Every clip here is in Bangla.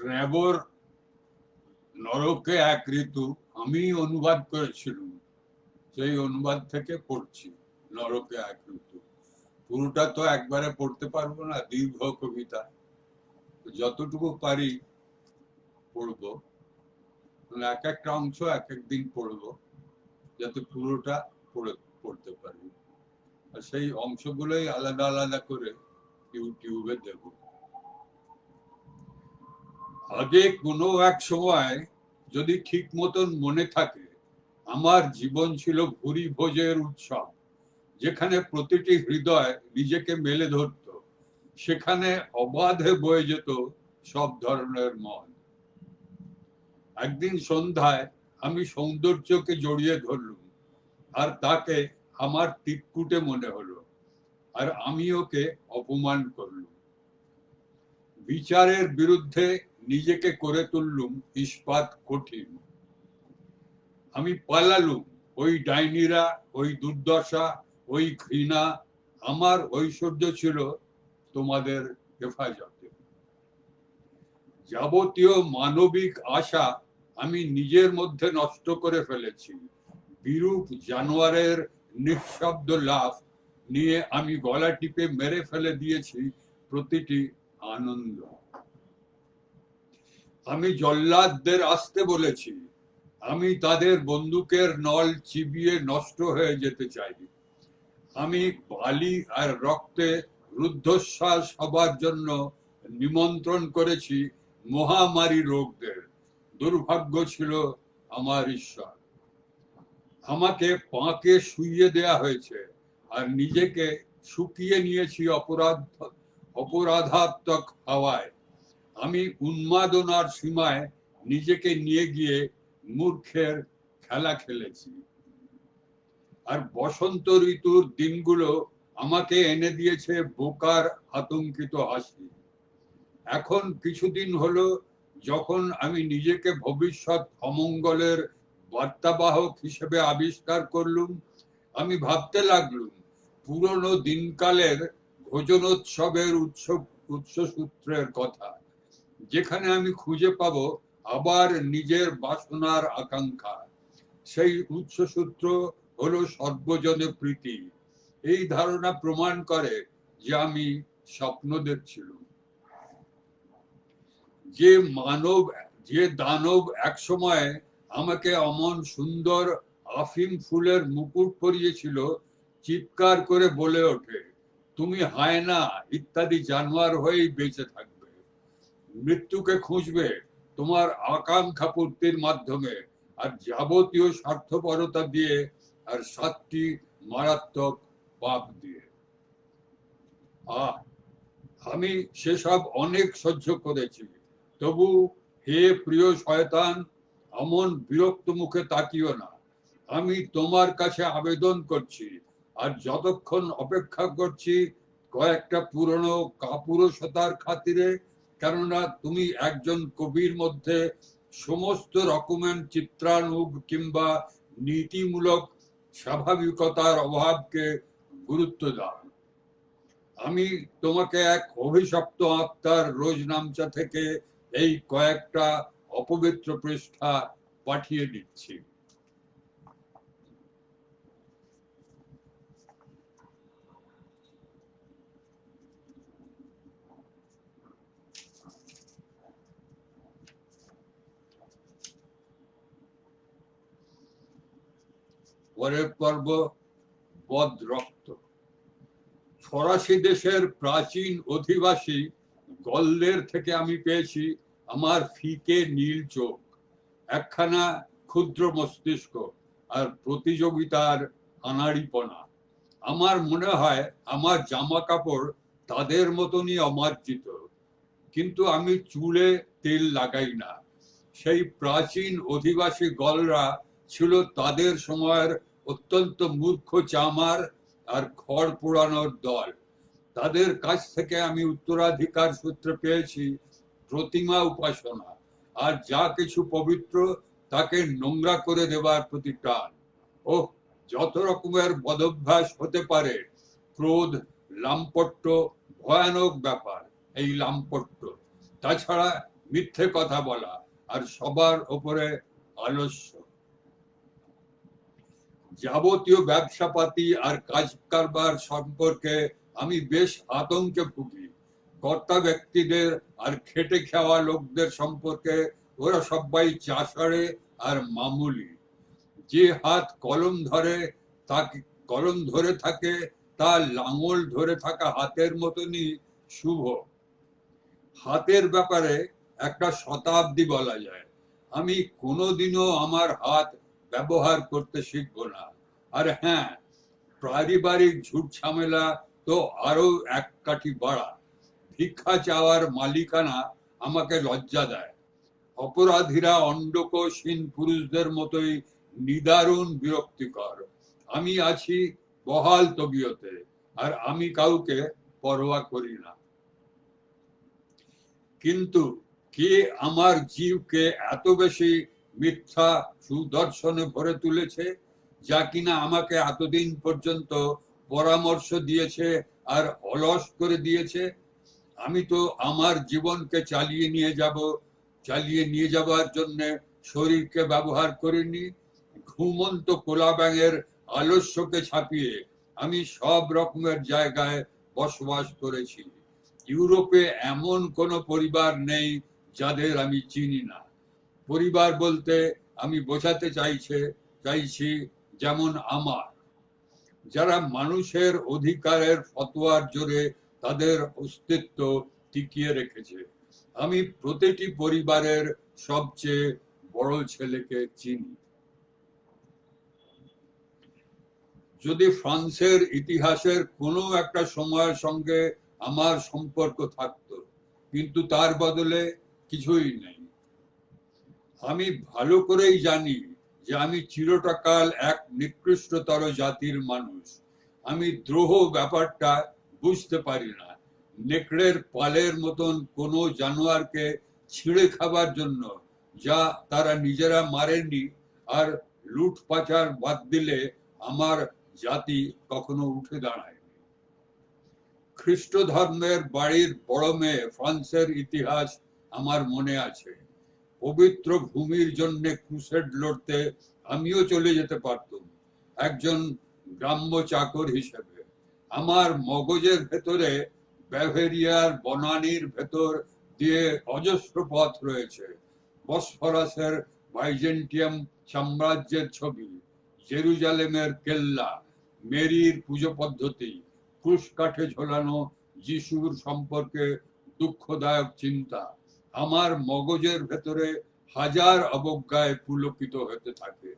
র্যাবোর নরকে এক ঋতু আমি অনুবাদ করেছিলাম, সেই অনুবাদ থেকে পড়ছি। নরকে এক ঋতু পুরোটা তো একবারে পড়তে পারবো না, দীর্ঘ কবিতা, যতটুকু পারি পড়বো। এক একটা অংশ এক একদিন পড়বো, যাতে পুরোটা পড়তে পারি। আর সেই অংশগুলোই আলাদা আলাদা করে ইউটিউবে দেব। আগে কোনো এক সময়, যদি ঠিক মতন মনে থাকে, আমার জীবন ছিল ভুরি ভোজের উৎসব, যেখানে প্রতিটি হৃদয় নিজেকে মেলে ধরত, সেখানে অবাধে বয়ে যেত সব ধরনের মন। একদিন সন্ধ্যায় আমি সৌন্দর্যকে জড়িয়ে ধরলুম, আর তাকে আমার তিটকুটে মনে হলো, আর আমি ওকে অপমান করলুম। বিচারের বিরুদ্ধে নিজেকে করে তুললুম ইস্পাত কঠিন। আমি পালালুম ওই ডাইনিরা, ওই দুর্দশা, ওই ঘৃণা। আমার ঐশ্বর্য ছিল তোমাদের হেফাজতে। যাবতীয় মানবিক আশা আমি নিজের মধ্যে নষ্ট করে ফেলেছি। বিরূপ জানোয়ারের নিঃশব্দ লাফ নিয়ে আমি গলা টিপে মেরে ফেলে দিয়েছি প্রতিটি আনন্দ। আমি জল্লাদদের আসতে বলেছি, আমি তাদের বন্দুকের নল চিবিয়ে নষ্ট হয়ে যেতে চাই। আমি বালি আর রক্তে রুদ্ধশ্বাস হবার জন্য নিমন্ত্রণ করেছি মহামারী রোগদের। দুর্ভাগ্য ছিল আমার ঈশ্বর। আমাকে পাঁকে শুইয়ে দেয়া হয়েছে, আর নিজেকে শুকিয়ে নিয়েছি অপরাধাত্মক হাওয়ায়। আমি উন্মাদনার সীমায় নিজেকে নিয়ে গিয়ে মূর্খের খেলা খেলেছি। আর বসন্ত ঋতুর দিনগুলো আমাকে এনে দিয়েছে বোকার আতঙ্কিত হাসি। এখন কিছুদিন হলো যখন আমি নিজেকে ভবিষ্যৎ অমঙ্গলের বার্তাবাহক হিসেবে আবিষ্কার করলুম, আমি ভাবতে লাগলুম পুরনো দিনকালের ভোজনোৎসবের উৎসসূত্রের কথা, যেখানে আমি খুঁজে পাবো আবার নিজের বাসনার আকাঙ্ক্ষা। সেই উৎসসূত্র হলো সর্বজনে প্রীতি। এই ধারণা প্রমাণ করে যে আমি স্বপ্ন দেখছিলাম। যে দানব একসময় আমাকে অমন সুন্দর আফিম ফুলের মুকুট পরিয়েছিল, চিৎকার করে বলে ওঠে, তুমি হায়না ইত্যাদি জানোয়ার হয়েই বেঁচে থাকবে। মৃত্যুকে খুঁজবে তোমার আকাঙ্ক্ষা পূর্তির মাধ্যমে, আর যাবতীয় স্বার্থপরতা দিয়ে, আর 7টি মারাত্মক পাপ দিয়ে। আমি সেসব অনেক সহ্য করেছি। তবু হে প্রিয় শয়তান, অমন বিরক্ত মুখে তাকিও না। আমি তোমার কাছে আবেদন করছি, আর যতক্ষণ অপেক্ষা করছি কয়েকটা পুরনো কাপুরুষতার খাতিরে, কেননা তুমি একজন কবির মধ্যে সমস্ত রকমের চিত্রানুগ কিংবা নীতিমূলক স্বাভাবিকতার অভাবকে গুরুত্ব দাও। আমি তোমাকে এক অভিশপ্ত আত্মার রোজনামচা থেকে এই কয়েকটা অপবিত্র পৃষ্ঠা পাঠিয়ে দিচ্ছি। পরের পর্ব, বদ রক্ত। ফরাসি দেশের প্রাচীন অধিবাসী গলদের থেকে আমি পেয়েছি আমার ফিকে নীল চোখ, একখানা ক্ষুদ্র মস্তিষ্ক, আর প্রতিযোগিতার আনাড়িপনা। আমার মনে হয় আমার জামা কাপড় তাদের মতনই অমার্জিত, কিন্তু আমি চুলে তেল লাগাই না। সেই প্রাচীন অধিবাসী গলরা ছিল তাদের সময়ের অত্যন্ত মূর্খ চামার আর খড় পোড়ানোর দল। তাদের কাছ থেকে আমি উত্তরাধিকার সূত্রে পেয়েছি প্রতিমা উপাসনা, আর যা কিছু পবিত্র তাকে নোংরা করে দেবার প্রতি টান। ওহ, যত রকমের বদভ্যাস হতে পারে। ক্রোধ, লাম্পট্য, ভয়ানক ব্যাপার এই লাম্পট্য। তাছাড়া মিথ্যে কথা বলা আর সবার উপরে আলস্য। যাবতীয় ব্যবসাপাতি আর কাজ কারবার সম্পর্কে আমি বেশ আতঙ্কে ভুগি। কর্তা ব্যক্তিদের আর খেটে খাওয়া লোকদের সম্পর্কে ওরা সবাই চাষাড়ে আর মামুলি। যে হাত কলম ধরে থাকে তা লাঙল ধরে থাকা হাতের মতনই শুভ। হাতের ব্যাপারে একটা শতাব্দী বলা যায়। আমি কোনোদিনও আমার হাত ব্যবহার করতে শিখব না। আর হ্যাঁ, পারিবারিক ঝুট ঝামেলা তো আরো এক কাঠি বাড়া। ভিক্ষা চাওয়ার মালিকানা আমাকে লজ্জা দেয়। অপরাধীরা অন্ডকোষহীন পুরুষদের মতোই নিদারুণ বিরক্তিকর। আমি আছি বহাল তবিয়তে, আর আমি কাউকে পরোয়া করি না। কিন্তু কে আমার জীবকে এত বেশি মিথ্যা সুদর্শনে ভরে তুলেছে, যা কিনা আমাকে এতদিন পর্যন্ত পরামর্শ দিয়েছে আর অলস করে দিয়েছে? আমি তো আমার জীবনকে চালিয়ে নিয়ে যাবার জন্য শরীরকে ব্যবহার করিনি। ঘুমন্ত কোলা ব্যাঙের আলস্যকে ছাপিয়ে আমি সব রকমের জায়গায় বসবাস করেছি। ইউরোপে এমন কোনো পরিবার নেই যাদের আমি চিনি না। পরিবার বলতে আমি বোঝাতে চাইছি যেমন আমার, যারা মানুষের অধিকারের ফতোয়ার জোরে তাদের অস্তিত্ব টিকিয়ে রেখেছে। আমি প্রতিটি পরিবারের সবচেয়ে বড় ছেলেকে চিনি। যদি ফ্রান্সের ইতিহাসের কোনো একটা সময়ের সঙ্গে আমার সম্পর্ক থাকতো, কিন্তু তার বদলে কিছুই নেই। আমি ভালো করেই জানি যে আমি চিরকাল এক নিকৃষ্টতর জাতির মানুষ। আমি দ্রোহ ব্যাপারটা বুঝতে পারি না। নেকড়ের পালের মতন কোনো জানোয়ারকে ছিঁড়ে খাবার জন্য যা তারা নিজেরা মারেনি, আর লুট পাচার বাদ দিলে আমার জাতি কখনো উঠে দাঁড়ায়নি। খ্রিস্ট ধর্মের বাড়ির বড় মেয়ে ফ্রান্সের ইতিহাস আমার মনে আছে। পবিত্র ভূমির জন্য ক্রুসেড লড়তে আমিও চলে যেতে পারতাম একজন গ্রাম্য চাকর হিসেবে। আমার মগজের ভেতরে ব্যাভেরিয়ার বনানীর ভেতর দিয়ে অজস্র পথ রয়েছে। বসফরাসের বাইজেন্টিয়াম সাম্রাজ্যের ছবি, জেরুজালেমের কেল্লা, মেরির পুজো পদ্ধতি, ক্রুশ কাঠে ঝোলানো যিশুর সম্পর্কে দুঃখদায়ক চিন্তা আমার মগজের ভেতরে হাজার অবজ্ঞায় পুলকিত হতে থাকে।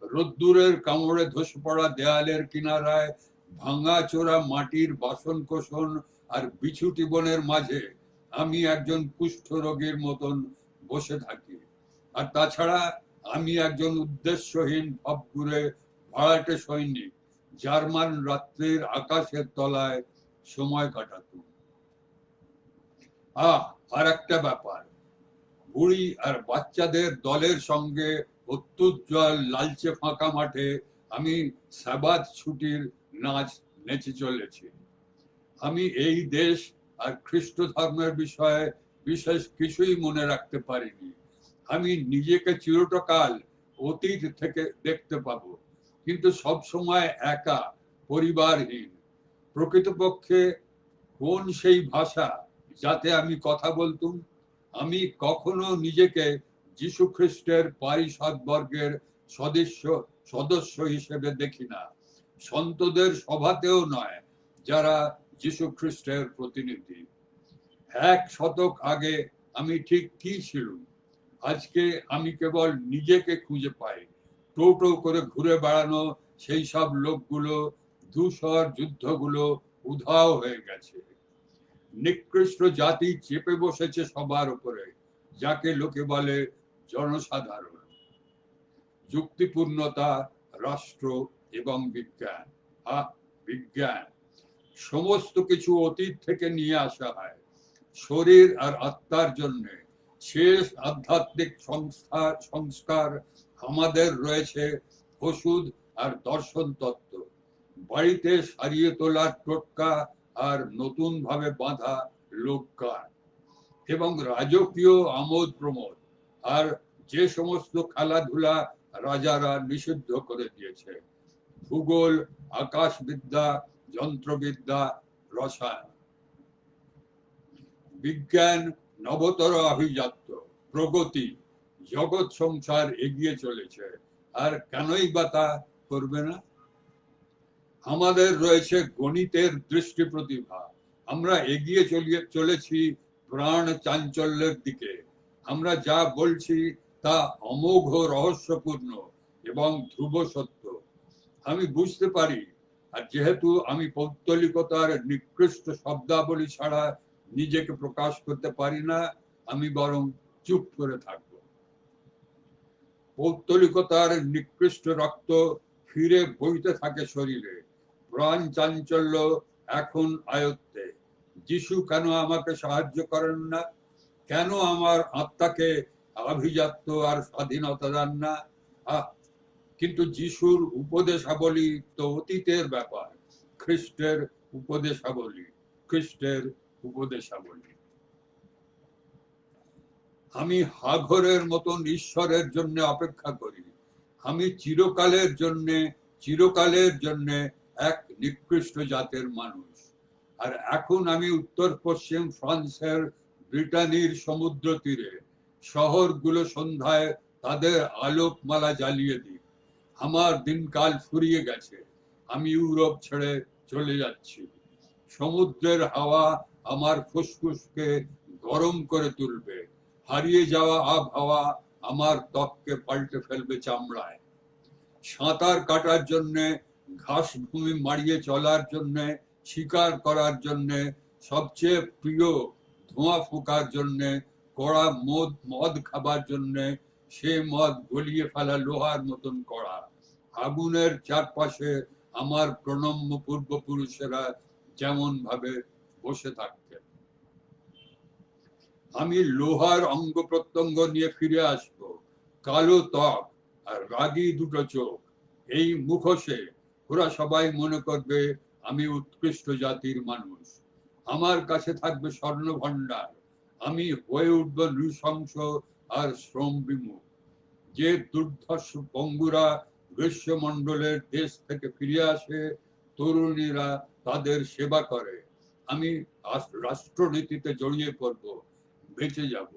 রোদ্দুরের কামড়ে ধসে পড়া দেয়ালের কিনারায় ভাঙা চোরা মাটির বাসন কোসন আর বিছুটি বনের মাঝে আমি একজন কুষ্ঠ রোগীর মতন বসে থাকি। আর তাছাড়া আমি একজন উদ্দেশ্যহীন ভাবঘুরে ভাড়াটে সৈনিক, জার্মান রাত্রির আকাশের তলায় সময় কাটাতুম। আর একটা ব্যাপার, বুড়ি আর বাচ্চাদের দলের সঙ্গে অত্যুজ্জ্বল লালচে ফাঁকা মাঠে আমি সাবাত ছুটির নাচ নেচে চলেছি। আমি এই দেশ আর খ্রিস্ট ধর্মের বিষয়ে বিশেষ কিছুই মনে রাখতে পারিনি। আমি নিজেকে চিরকাল অতীত থেকে দেখতে পাবো, কিন্তু সব সময় একা, পরিবারহীন। প্রকৃতপক্ষে কোন সেই ভাষা যাতে আমি কথা বলতুম? আমি কখনো নিজেকে যীশু খ্রিস্টের পারিষদ বর্গের সদস্য হিসেবে দেখি না, সন্তদের সভাতেও নয় যারা যীশু খ্রিস্টের প্রতিনিধি। 1 শতক আগে আমি ঠিক কি ছিলাম, আজকে আমি কেবল নিজেকে খুঁজে পাই। টোটো করে ঘুরে বেড়ানো সেই সব লোকগুলো, ধূসর যুদ্ধগুলো উধাও হয়ে গেছে। নিকৃষ্ট জাতি চেপে বসেছে সবার উপরে, যাকে লোকে বলে জনসাধারণ। যুক্তিপূর্ণতা, রাষ্ট্র এবং বিজ্ঞান। বিজ্ঞান সমস্ত কিছু অতীত থেকে নিয়ে আসা হয় শরীর আর আত্মার জন্য। শেষ আধ্যাত্মিক সংস্কার আমাদের রয়েছে ওষুধ আর দর্শন তত্ত্ব, বাড়িতে সারিয়ে তোলার টোটকা আর নতুন ভাবে বাঁধা লোকগান। এবং রাজকীয় আমোদ প্রমোদ আর যে সমস্ত খেলাধুলা রাজারা নিষিদ্ধ করে দিয়েছে, ভূগোল, আকাশবিদ্যা, যন্ত্রবিদ্যা, রসায়ন, বিজ্ঞান, নবতর আভিজাত্য, প্রগতি, জগৎ সংসার এগিয়ে চলেছে, আর কেনই বা তা করবে না? আমাদের রয়েছে গণিতের দৃষ্টি প্রতিভা, আমরা এগিয়ে চলেছি প্রাণ চাঞ্চল্যের দিকে। আমরা যা বলছি তা অমোঘ রহস্যপূর্ণ এবং ধ্রুব সত্য। আমি বুঝতে পারি, আর যেহেতু আমি পৌত্তলিকতার নিকৃষ্ট শব্দাবলী ছাড়া নিজেকে প্রকাশ করতে পারি না, আমি বরং চুপ করে থাকব। পৌত্তলিকতার নিকৃষ্ট রক্ত ফিরে বইতে থাকে শরীরে, প্রাণ চাঞ্চল্য এখন আয়ত্তে। যিশু কেন আমাকে সাহায্য করেন না? কেন আমার আত্মাকে আভিজাত্য আর স্বাধীনতা দেন না? কিন্তু যিশুর উপদেশাবলী তো অতীতের ব্যাপার। খ্রিস্টের উপদেশাবলী, খ্রিস্টের উপদেশাবলী। আমি হাঘরের মতন ঈশ্বরের জন্য অপেক্ষা করি। আমি চিরকালের জন্য এক নিকৃষ্ট জাতের মানুষ। আর এখন আমি উত্তর পশ্চিম ফ্রান্সের ব্রিটানির সমুদ্র তীরে শহরগুলো সন্ধ্যায় তাদের আলোকমালা জ্বালিয়ে দিই। আমার দিনকাল ফুরিয়ে গেছে, আমি ইউরোপ ছেড়ে চলে যাচ্ছি। সমুদ্রের হাওয়া আমার ফুসফুসকে গরম করে তুলবে, হারিয়ে যাওয়া আবহাওয়া আমার ত্বককে পাল্টে ফেলবে চামড়ায়। সাঁতার কাটার জন্য, ঘাস ভূমি মারিয়ে চলার জন্য, শিকার করার জন্য, সবচেয়ে প্রিয় ধোঁয়া ফোঁকার জন্য, কড়া মদ খাবার জন্য, সে মদ গলিয়ে ফেলা লোহার মতন কড়া। আগুনের চারপাশে আমার প্রণম্য পূর্বপুরুষেরা যেমন ভাবে বসে থাকতেন। আমি লোহার অঙ্গ প্রত্যঙ্গ নিয়ে ফিরে আসবো, কালো ত্বক আর রাগী দুটো চোখ। এই মুখোশে ওরা সবাই মনে করবে আমি উৎকৃষ্ট জাতির মানুষ। আমার কাছে থাকবে স্বর্ণ ভান্ডার। আমি হয়ে উঠব নৃশংস আর শ্রম বিমুখ। যে দুর্ধর্ষ পঙ্গুরা গ্রীষ্মমণ্ডলের দেশ থেকে ফিরে আসে, তরুণীরা তাদের সেবা করে, আমি রাষ্ট্রনীতিতে জড়িয়ে পড়ব, বেঁচে যাব।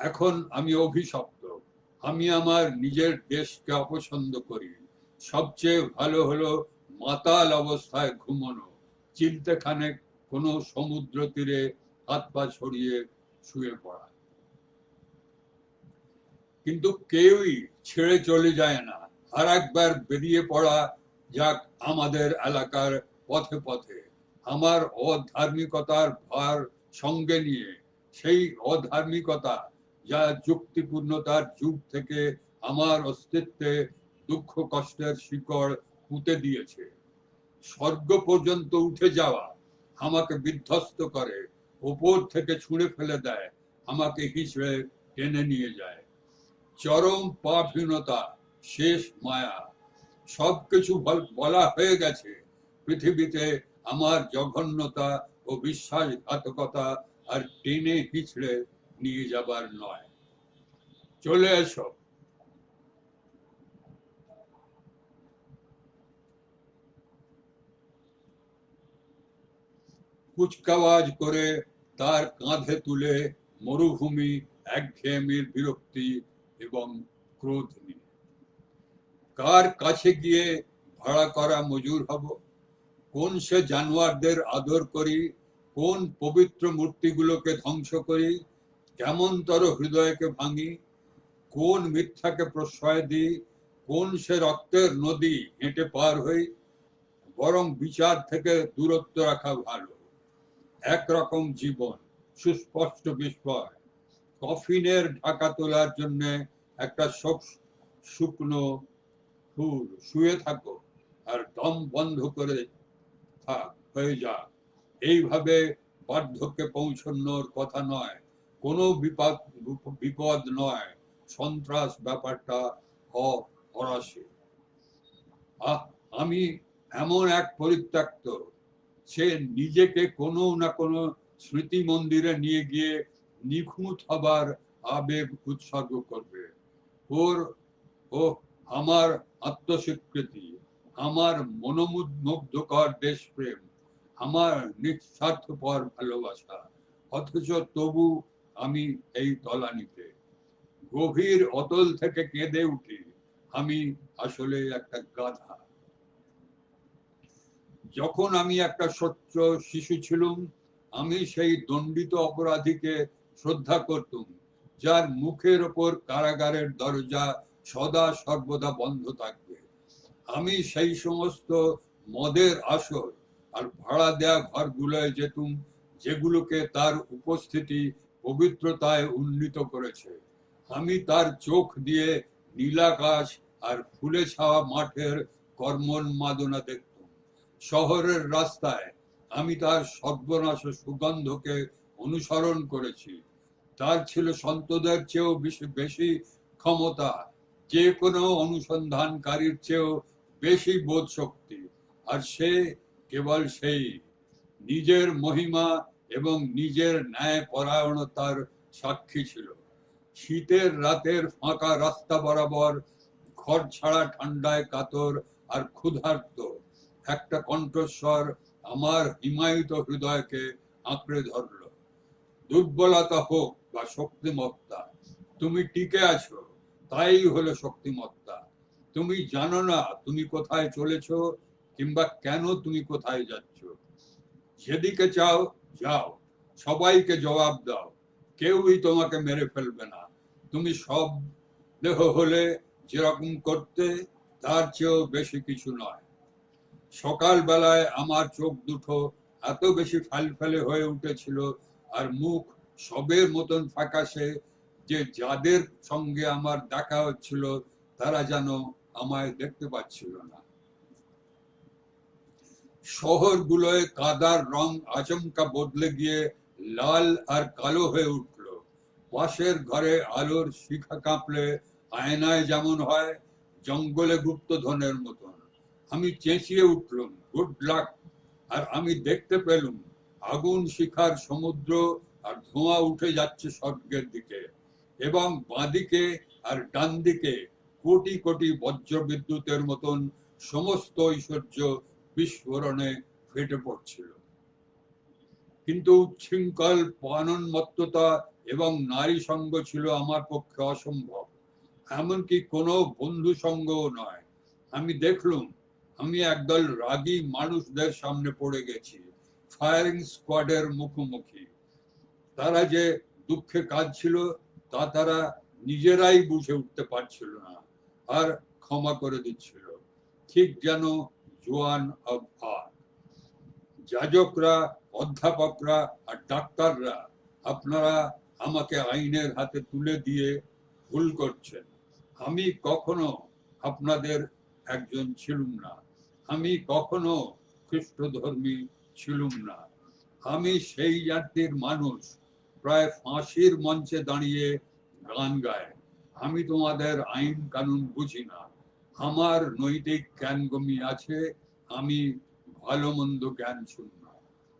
এখন আমি অভিশপ্ত। আমি আমার নিজের দেশকে অপছন্দ করি। সবচেয়ে ভালো হলো মাতাল অবস্থায় ঘুমানো, চিলতেখানে কোনো সমুদ্র তীরে হাত পা ছড়িয়ে শুয়ে পড়া। কিন্তু কেউই ছেড়ে চলে যায় না। আর একবার বেরিয়ে পড়া যাক আমাদের এলাকার পথে পথে, আমার অধার্মিকতার ভার সঙ্গে নিয়ে, সেই অধার্মিকতা যা যুক্তিপূর্ণতার যুগ থেকে আমার অস্তিত্বে দুঃখ কষ্টের শিকড় পুঁতে দিয়েছে। স্বর্গ পর্যন্ত উঠে যাওয়া আমাকে বিধ্বস্ত করে, ওপর থেকে ছুঁড়ে ফেলে দেয়, আমাকে হিসড়ে টেনে নিয়ে যায়। চরম পাপহীনতা, শেষ মায়া, সবকিছু বলা হয়ে গেছে। পৃথিবীতে আমার জঘন্যতা ও বিশ্বাসঘাতকতা আর টেনে হিচড়ে নিয়ে যাবার নয়। চলে এসো। কুচকাওয়াজ করে তার কাঁধে তুলে মরুভূমি, একঘেয়েমির বিরক্তি এবং ক্রোধ নিয়ে কার কাছে গিয়ে ভাড়া করা মজুর হব? কোন সে জানোয়ারদের আদর করি? কোন পবিত্র মূর্তিগুলোকে ধ্বংস করি? কেমনতর হৃদয়কে ভাঙি? কোন মিথ্যাকে প্রশ্রয় দিই? কোন সে রক্তের নদী হেঁটে পার হই? বরং বিচার থেকে দূরত্ব রাখা ভালো। একরকম জীবন, সুস্পষ্ট বিস্ময়। কফিনের ঢাকা তোলার জন্য একটা শুকনো ফুল, শুয়ে থাকো আর দম বন্ধ করে থাক, হয়ে যা। এইভাবে বার্ধক্যে পৌঁছানোর কথা নয়, কোনো বিপদ নয়, সন্ত্রাস ব্যাপারটা ফরাসি। আমি এমন এক পরিত্যক্ত, সে নিজেকে কোনো না কোনো স্মৃতি মন্দিরে নিয়ে গিয়ে নিখুঁত হবার আবেগ উৎসর্গ করবে। ওর ও আমার আত্মস্বীকৃতি, আমার মনোমুগ্ধকর দেশপ্রেম, আমার নিঃস্বার্থপর ভালোবাসা। অথচ তবু আমি এই তলানিতে গভীর অতল থেকে কেঁদে উঠি, আমি আসলে একটা গাধা। যখন আমি একটা ছোট্ট শিশু ছিলুম, আমি সেই দণ্ডিত অপরাধীকে শ্রদ্ধা করতুম, যার মুখের ওপর কারাগারের দরজা সদা সর্বদা বন্ধ থাকবে। আমি সেই সমস্ত মদের আসর আর ভাড়া দেয়া ঘরগুলোয় যেতুম, যেগুলোকে তার উপস্থিতি পবিত্রতায় উন্নীত করেছে। আমি তার চোখ দিয়ে নীলাকাশ আর ফুলে ছাওয়া মাঠের কর্মোন্মাদনা দেখতুম। শহরের রাস্তায় আমি তার সর্বনাশ সুগন্ধকে অনুসরণ করেছি। তার ছিল সন্তদের চেয়েও বেশি বেশি ক্ষমতা, যে কোনো অনুসন্ধানকারীর চেয়েও বেশি বোধ শক্তি। আর সে কেবল সেই নিজের মহিমা এবং নিজের ন্যায় পরায়ণতার সাক্ষী ছিল। শীতের রাতের ফাঁকা রাস্তা বরাবর ঘর ছাড়া ঠান্ডায় কাতর আর ক্ষুধার্ত একটা কণ্ঠস্বর আমার হিমায়িত হৃদয়কে আঁকড়ে ধরল। দুর্বলতা হোক বা শক্তিমত্তা, তুমি টিকে আছো, তাই হলো শক্তিমত্তা। তুমি জানো না তুমি কোথায় চলেছো, কিংবা কেন তুমি কোথায় যাচ্ছ। যেদিকে চাও যাও, সবাইকে জবাব দাও, কেউই তোমাকে মেরে ফেলবে না। তুমি সব দেহ হলে যেরকম করতে, তার চেয়েও বেশি কিছু নয়। সকাল বেলায় আমার চোখ দুটো এত বেশি ফালফালে হয়ে উঠেছিল আর মুখ সবের মতন ফ্যাকাশে যে যাদের সঙ্গে আমার দেখা হচ্ছিল তারা যেন আমায় দেখতে পাচ্ছিল না। শহরগুলোয় কাদার রং আচমকা বদলে গিয়ে লাল আর কালো হয়ে উঠল। পাশের ঘরে আলোর শিখা কাঁপলে আয়নায় যেমন হয়, জঙ্গলে গুপ্তধনের মতন। আমি চেঁচিয়ে উঠলুম, গুড লাক! আর আমি দেখতে পেলুম আগুন শিখার সমুদ্র আর ধোঁয়া উঠে যাচ্ছে স্বর্গের দিকে, এবং বাঁদিকে আর ডান দিকে কোটি কোটি বজ্র বিদ্যুতের মতন সমস্ত ঐশ্বর্য বিস্ফোরণে ফেটে পড়ছিল। কিন্তু উচ্ছৃঙ্খল প্রাণোন্মত্ততা এবং নারী সঙ্গ ছিল আমার পক্ষে অসম্ভব, এমনকি কোনো বন্ধু সঙ্গও নয়। আমি দেখলুম আমি একদল রাগী মানুষদের সামনে পড়ে গেছি, ফায়ারিং স্কোয়াডের মুখোমুখি। তারা যে দুঃখে কাঁদছিল তা তারা নিজেরাই বুঝে উঠতে পারছিল না, আর ক্ষমা করে দিচ্ছিল, ঠিক যেন জোয়ান অব আর্ক। যাজকরা, অধ্যাপকরা আর ডাক্তাররা, আপনারা আমাকে আইনের হাতে তুলে দিয়ে ভুল করছেন। আমি কখনো আপনাদের একজন ছিলুম না, আমি কখনো খ্রিস্টধর্মী ছিলুম না। আমি সেই জাতির মানুষ, প্রায় ফাঁসির মঞ্চে দাঁড়িয়ে গান গায়, আমি তোমাদের আইন কানুন বুঝি না, আমার নৈতিক জ্ঞানগমি আছে, আমি ভালো মন্দ জ্ঞান শূন্য।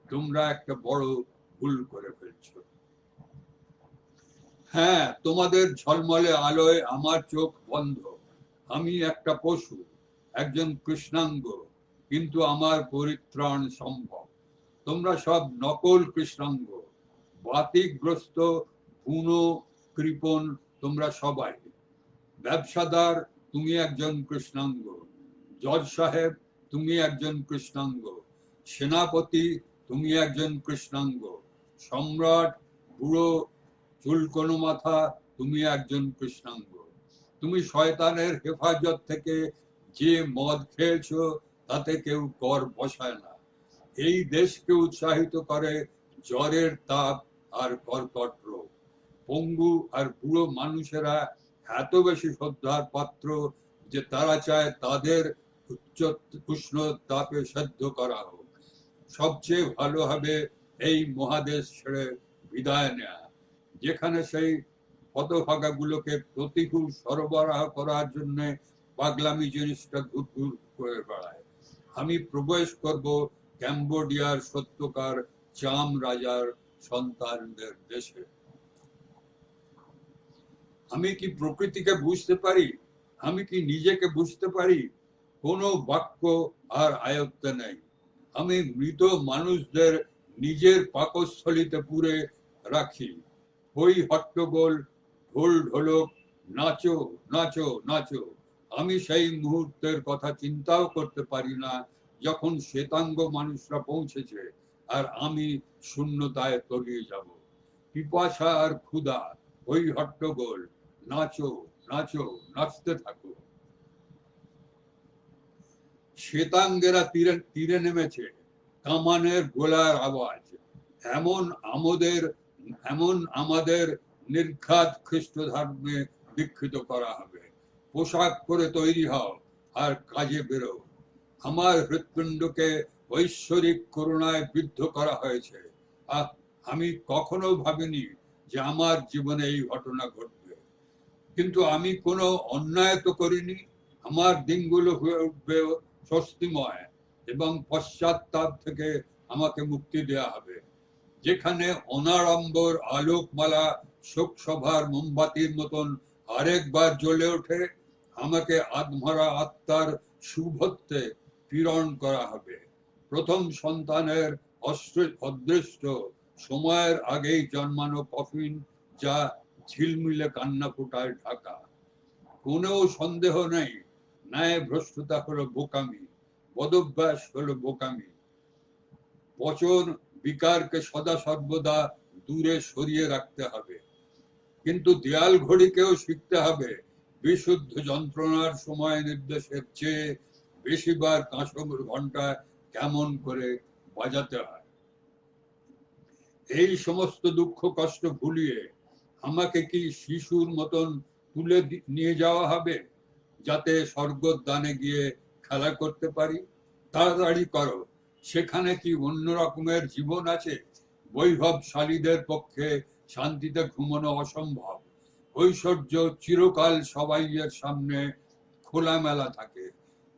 তোমরা একটা বড় ভুল করে ফেলছো। হ্যাঁ, তোমাদের ঝলমলে আলোয় আমার চোখ বন্ধ। আমি একটা পশু, একজন কৃষ্ণাঙ্গ, কিন্তু আমার পরিত্রাণ সম্ভব। তোমরা সব নকল কৃষ্ণাঙ্গ, বাতিকগ্রস্ত, বুনো, কৃপণ, তোমরা সবাই। ব্যবসাদার, তুমি একজন কৃষ্ণাঙ্গ। জজ সাহেব, তুমি একজন কৃষ্ণাঙ্গ। সেনাপতি, তুমি একজন কৃষ্ণাঙ্গ। সম্রাট, বুড়ো, চুলকোনো মাথা, তুমি একজন কৃষ্ণাঙ্গ। তুমি শয়তানের হেফাজত থেকে যে মদ খেয়েছো তাতে কেউ কর বসায় না। এই দেশকে উৎসাহিত করে জ্বরের তাপ আর কর্কট রোগ। পঙ্গু আর বুড়ো মানুষেরা এত বেশি শ্রদ্ধার পাত্র যে তারা চায় তাদের উচ্চ উষ্ণ তাপে সেদ্ধ করা হোক। সবচেয়ে ভালো হবে এই মহাদেশ ছেড়ে বিদায় নেয়া, যেখানে সেই হতভাগাগুলোকে প্রতিকূল সরবরাহ করার জন্য পাগলামি জিনিসটা ঘুরঘুর করে বেড়ায়। আমি প্রবেশ করব ক্যাম্বোডিয়ার সত্যকার চাম রাজার সন্তানদের দেশে। আমি কি প্রকৃতিকে বুঝতে পারি? আমি কি নিজেকে বুঝতে পারি? কোনো বাক্য আর আয়ত্তে নেই। আমি মৃত মানুষদের নিজের পাকস্থলিতে পুরে রাখি। হই হট্টগোল, ঢোল ঢোলক, নাচো নাচো নাচো। আমি সেই মুহূর্তের কথা চিন্তাও করতে পারি না যখন শ্বেতাঙ্গ মানুষরা পৌঁছেছে আর আমি শূন্যতায় তলিয়ে যাব। পিপাসা আর ক্ষুধা, হই হট্টগোল, নাচো নাচো, নাচতে থাকো। শ্বেতাঙ্গেরা তীরে তীরে নেমেছে, কামানের গোলার আওয়াজ। এমন আমাদের নির্ঘাত খ্রিস্ট ধর্মে দীক্ষিত করা হবে। পোশাক পরে তৈরি হও আর কাজে বেরো। আমার হৃৎপিণ্ডকে ঐশ্বরিক করুণায় বিদ্ধ করা হয়েছে। আমি কখনো ভাবিনি যে আমার জীবনে এই ঘটনা ঘটবে, কিন্তু আমি কোনো অন্যায় তো করিনি। আমার দিনগুলো হয়ে উঠবে স্বস্তিময় এবং পশ্চাত্তাপ থেকে আমাকে মুক্তি দেয়া হবে, যেখানে অনাড়ম্বর আলোকমালা শোক সভার মোমবাতির মতন আরেকবার জ্বলে ওঠে। আমাকে আত্মরা আত্মার শুভত্বে পীড়ন করা হবে। প্রথম সন্তানের অদৃষ্ট সময়ের আগেই জন্মানো কফিন, যা ঝিলমিলে কান্না ফোটায় ঢাকা। কোনো সন্দেহ নেই, ন্যায় ভ্রষ্টতা হলো বোকামি, বদভ্যাস হলো বোকামি। বচন বিকারকে সদা সর্বদা দূরে সরিয়ে রাখতে হবে, কিন্তু দেয়াল ঘড়িকেও শিখতে হবে বিশুদ্ধ যন্ত্রণার সময় নির্দেশের চেয়ে বেশিবার কাঁসর ঘন্টা কেমন করে বাজাতে হয়। এই সমস্ত দুঃখ কষ্ট ভুলিয়ে আমাকে কি শিশুর মতন তুলে নিয়ে যাওয়া হবে, যাতে স্বর্গদানে গিয়ে খেলা করতে পারি? তাড়াতাড়ি করো, সেখানে কি অন্য রকমের জীবন আছে? বৈভবশালীদের পক্ষে শান্তিতে ঘুমানো অসম্ভব। ঐশ্বর্য চিরকাল সবাইয়ের সামনে খোলামেলা থাকে।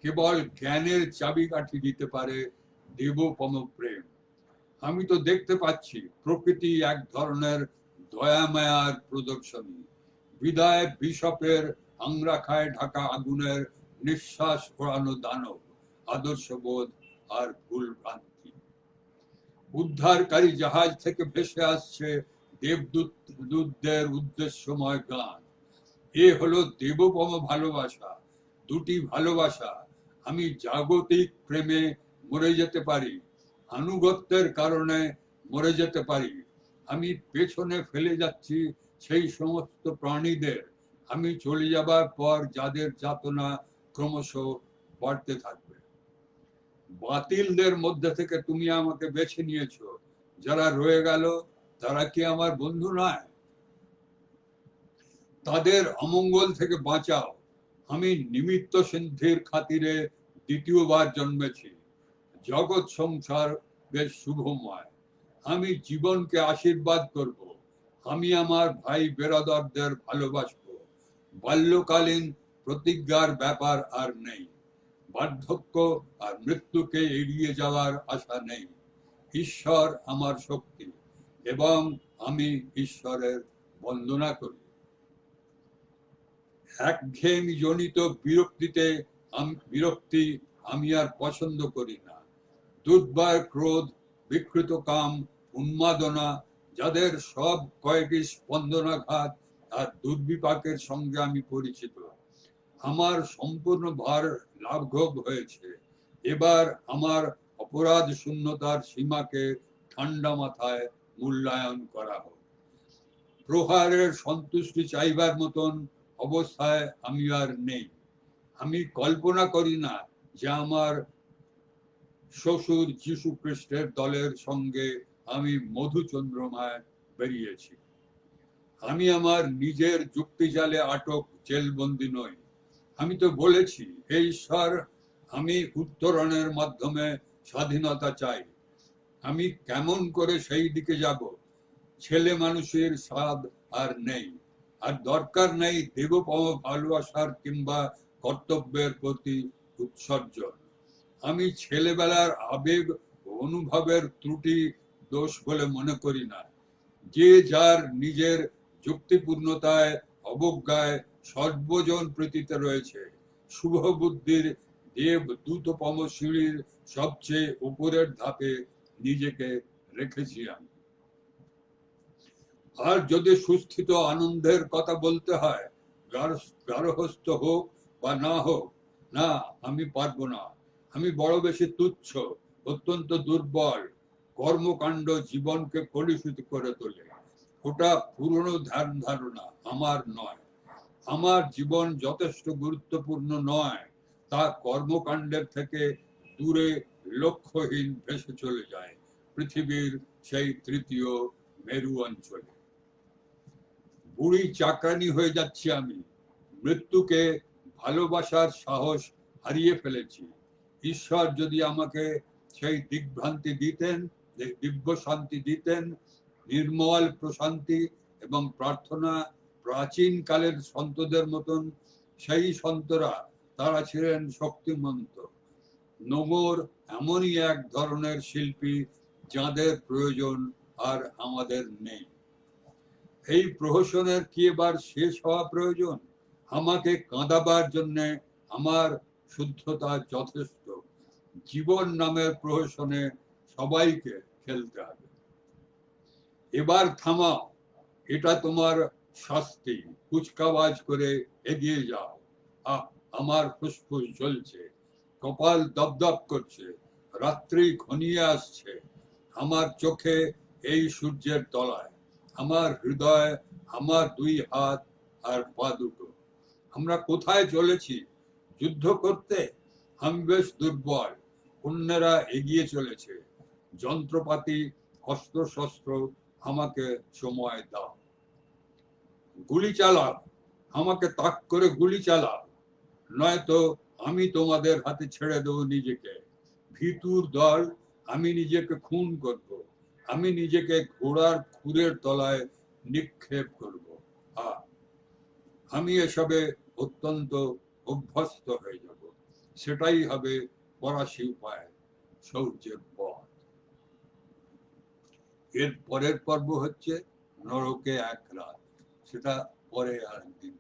কেবল জ্ঞানের চাবিকাঠি দিতে পারে দেবপম প্রেম। আমি তো দেখতে পাচ্ছি প্রকৃতি এক ধরনের দয়ামায়ার প্রদর্শনী। বিদায় বিশপের আংরাখায় ঢাকা আগুনের নিঃশ্বাস ওড়ানো দানব, আদর্শবোধ আর ভুল ভ্রান্তি। উদ্ধারকারী জাহাজ থেকে ভেসে আসছে দেবদূতদের উদ্দেশ্যময় গান। এ হলো দেবপম ভালোবাসা, দুটি ভালোবাসা। আমি জাগতিক প্রেমে মরে যেতে পারি, আনুগত্যের কারণে মরে যেতে পারি। আমি পেছনে ফেলে যাচ্ছি সেই সমস্ত প্রাণীদের, আমি চলে যাবার পর যাদের যাতনা ক্রমশ বাড়তে থাকবে। বাতিলদের মধ্যে থেকে তুমি আমাকে বেছে নিয়েছো, যারা রয়ে গেল তারা কি আমার বন্ধু নয়? তাদের অমঙ্গল থেকে বাঁচাও। আমি নিমিত্ত সিদ্ধির খাতিরে দ্বিতীয়বার জন্মেছি। জগৎ সংসার বেশ শুভময়। আমি জীবনকে আশীর্বাদ করব। আমি আমার ভাই বেরাদরদের ভালোবাসবো। বাল্যকালীন প্রতিজ্ঞার ব্যাপার আর নেই। বার্ধক্য আর মৃত্যুকে এড়িয়ে যাওয়ার আশা নেই। ঈশ্বর আমার শক্তি এবং আমি ঈশ্বরের বন্দনা করি। একঘেয়েমি জনিত বিরক্তি আমি আর পছন্দ করি না। দুর্বার ক্রোধ, বিকৃত কাম, উন্মাদনা, যাদের সব কয়েকটি স্পন্দনাঘাত আর দুর্বিপাকের সঙ্গে আমি পরিচিত। আমার সম্পূর্ণ ভার লাঘব হয়েছে। এবার আমার অপরাধ শূন্যতার সীমাকে ঠান্ডা মাথায় মূল্যায়ন করা হোক। প্রহারের সন্তুষ্টি চাইবার মতন অবস্থায় আমি আর নেই। আমি কল্পনা করি না যে আমার শ্বশুর যীশু খ্রিস্টের দলের সঙ্গে আমি মধুচন্দ্রমায় বেরিয়েছি। আমি আমার নিজের যুক্তিজালে আটক জেলবন্দি নই। আমি তো বলেছি, হে ঈশ্বর, আমি উত্তরণের মাধ্যমে স্বাধীনতা চাই। আমি কেমন করে সেই দিকে যাব? ছেলে মানুষের স্বাদ আর নেই, আর দরকার নেই দেবপম ভালোবাসার কিংবা কর্তব্যের প্রতি উৎসর্জন। আমি ছেলেবেলার আবেগ অনুভবের ত্রুটি দোষ বলে মনে করি না। যে যার নিজের যুক্তিপূর্ণতায় অবজ্ঞায় সর্বজন প্রীতিতে রয়েছে। শুভ বুদ্ধির দেব দ্রুততম সিঁড়ির সবচেয়ে উপরের ধাপে নিজেকে রেখেছি আমি। আর যদি সুস্থিত আনন্দের কথা বলতে হয়, গার্হস্থ্য হোক বা না হোক, না, আমি পারবো না। আমি বড় বেশি তুচ্ছ, অত্যন্ত দুর্বল। কর্মকাণ্ড জীবনকে কলুষিত করে তোলে। ওটা পুরনো ধ্যান ধারণা, আমার নয়। আমার জীবন যথেষ্ট গুরুত্বপূর্ণ নয়, তা কর্মকাণ্ডের থেকে দূরে লক্ষ্যহীন ভেসে চলে যায় পৃথিবীর সেই তৃতীয় মেরু অঞ্চলে। বুড়ি চাকরানি হয়ে যাচ্ছি আমি। মৃত্যুকে ভালোবাসার সাহস হারিয়ে ফেলেছি। ঈশ্বর যদি আমাকে সেই দিগ্ভ্রান্তি দিতেন, দিব্য শান্তি দিতেন, নির্মল প্রশান্তি এবং প্রার্থনা, প্রাচীন কালের সন্তদের মতন। সেই সন্তরা, তারা ছিলেন শক্তিমন্ত। নোঙর এমনই এক ধরনের শিল্পী যাদের প্রয়োজন আর আমাদের নেই। এই প্রহসনের কি এবার শেষ হওয়া প্রয়োজন? আমাকে কাঁদাবার জন্য আমার শুদ্ধতা যথেষ্ট। জীবন নামের প্রহসনে সবাইকে খেলতে হবে। এবার থামাও, এটা তোমার শাস্তি। কুচকাওয়াজ করে এগিয়ে যাও। আমার ফুসফুস জ্বলছে, কপাল দপদপ করছে, রাত্রি ঘনিয়ে আসছে। আমার চোখে এই সূর্যের তলায়, আমার হৃদয়, আমার দুই হাত আর পা দুটো। আমরা কোথায় চলেছি? যুদ্ধ করতে? আমি বেশ দুর্বল। অন্যেরা এগিয়ে চলেছে। যন্ত্রপাতি, অস্ত্রশস্ত্র, আমাকে সময় দাও। গুলি চালাও, আমাকে তাক করে গুলি চালাও, নয়তো আমি তোমাদের হাতে ছেড়ে দেবো নিজেকে। ভিতুর দল, আমি নিজেকে খুন করব। আমি নিজেকে ঘোড়ার খুরের তলায় নিক্ষেপ করব। আমি এসবে অত্যন্ত অভ্যস্ত হয়ে যাব। সেটাই হবে ফরাসি উপায়, শৌর্যের পথ। এর পরের পর্ব হচ্ছে নরকে এক রাত। সেটা পরে আর একদিন।